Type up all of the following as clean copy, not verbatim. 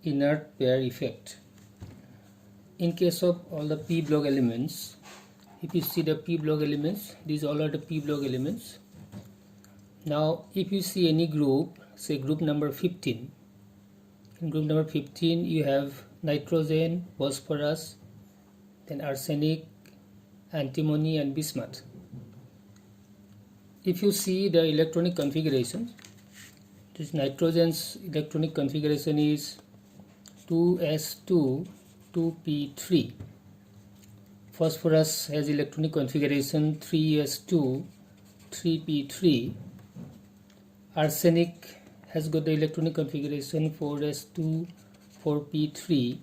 inert pair effect. In case of all the p block elements, if you see the p block elements, these all are the p block elements. Now if you see any group, say group number 15, in group number 15 you have nitrogen, phosphorus, then arsenic, antimony and bismuth. If you see the electronic configuration, this nitrogen's electronic configuration is 2s2 2p3. Phosphorus has electronic configuration 3s2 3p3. Arsenic has got the electronic configuration 4s2 4p3.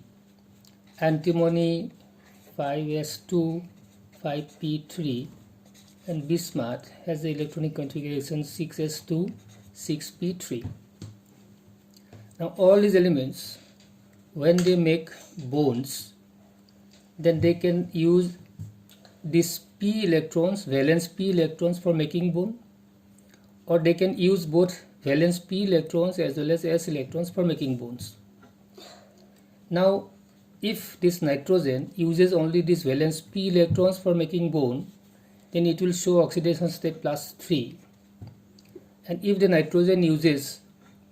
Antimony 5s2 5p3, and bismuth has the electronic configuration 6s2 6p3. Now all these elements, when they make bonds, then they can use these p electrons, valence p electrons for making bond, or they can use both valence p electrons as well as s electrons for making bonds. Now if this nitrogen uses only this valence p electrons for making bond, then it will show oxidation state +3. And if the nitrogen uses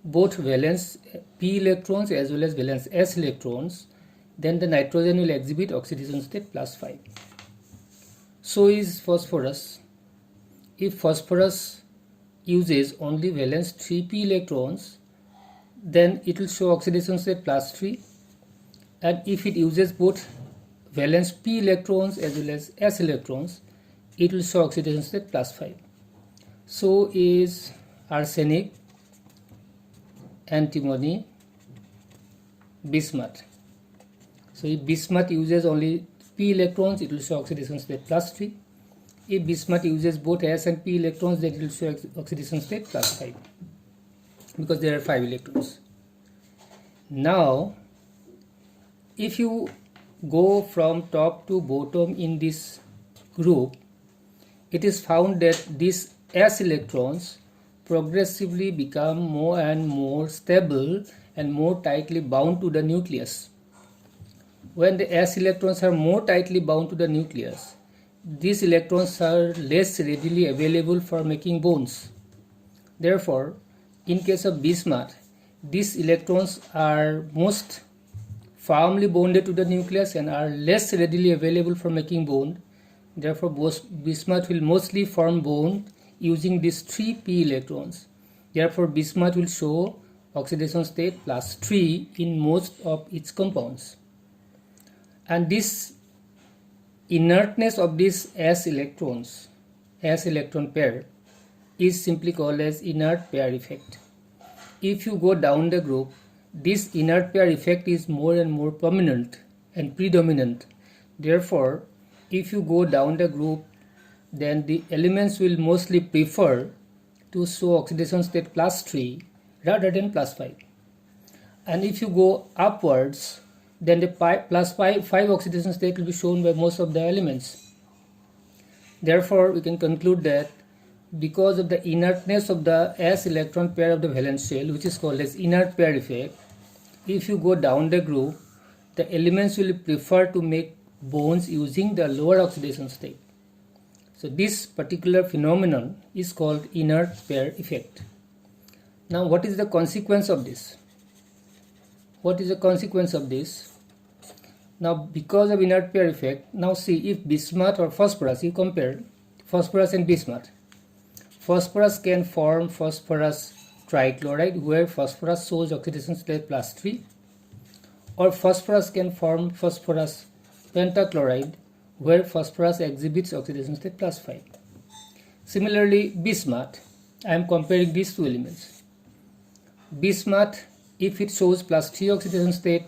both valence p electrons as well as valence s electrons, then the nitrogen will exhibit oxidation state +5. So is phosphorus. If phosphorus uses only valence 3p electrons, then it will show oxidation state +3. And if it uses both valence p electrons as well as s electrons, it will show oxidation state +5. So is arsenic, antimony, bismuth. So if bismuth uses only p electrons, it will show oxidation state +3. If bismuth uses both s and p electrons, then it will show oxidation state +5, because there are 5 electrons. Now if you go from top to bottom in this group, it is found that these s electrons progressively become more and more stable and more tightly bound to the nucleus. When the s electrons are more tightly bound to the nucleus, these electrons are less readily available for making bonds. Therefore, in case of bismuth, these electrons are most firmly bonded to the nucleus and are less readily available for making bond. Therefore, bismuth will mostly form bond using these 3p electrons. Therefore, bismuth will show oxidation state +3 in most of its compounds. And this inertness of this s electron pair is simply called as inert pair effect. If you go down the group, this inert pair effect is more and more prominent and predominant. Therefore, if you go down the group, then the elements will mostly prefer to show oxidation state +3 rather than +5. And if you go upwards, then the +5 oxidation state will be shown by most of the elements. Therefore, we can conclude that because of the inertness of the s electron pair of the valence shell, which is called as inert pair effect, if you go down the group, the elements will prefer to make bonds using the lower oxidation state. So this particular phenomenon is called inert pair effect. Now what is the consequence of this? What is the consequence of this? Now because of inert pair effect, now see if bismuth or phosphorus, you compare phosphorus and bismuth. Phosphorus can form phosphorus trichloride where phosphorus shows oxidation state +3, or phosphorus can form phosphorus pentachloride where phosphorus exhibits oxidation state +5. Similarly, bismuth, I am comparing these two elements. Bismuth, if it shows +3 oxidation state,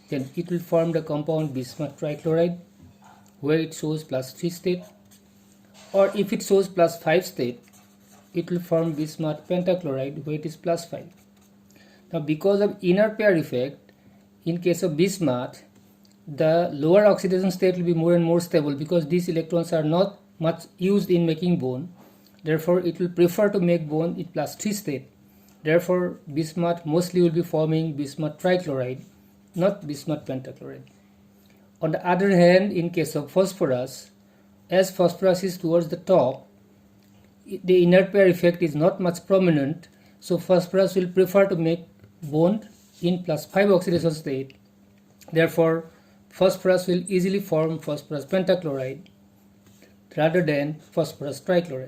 then it will form the compound bismuth trichloride where it shows +3 state, or if it shows +5 state, it will form bismuth pentachloride where it is +5. Now because of inert pair effect, in case of bismuth, the lower oxidation state will be more and more stable because these electrons are not much used in making bond. Therefore, it will prefer to make bond in +3 state. Therefore, bismuth mostly will be forming bismuth trichloride not bismuth pentachloride. On the other hand, in case of phosphorus, as phosphorus is towards the top, the inner pair effect is not much prominent, so phosphorus will prefer to make bond in +5 oxidation state. Therefore, phosphorus will easily form phosphorus pentachloride rather than phosphorus trichloride.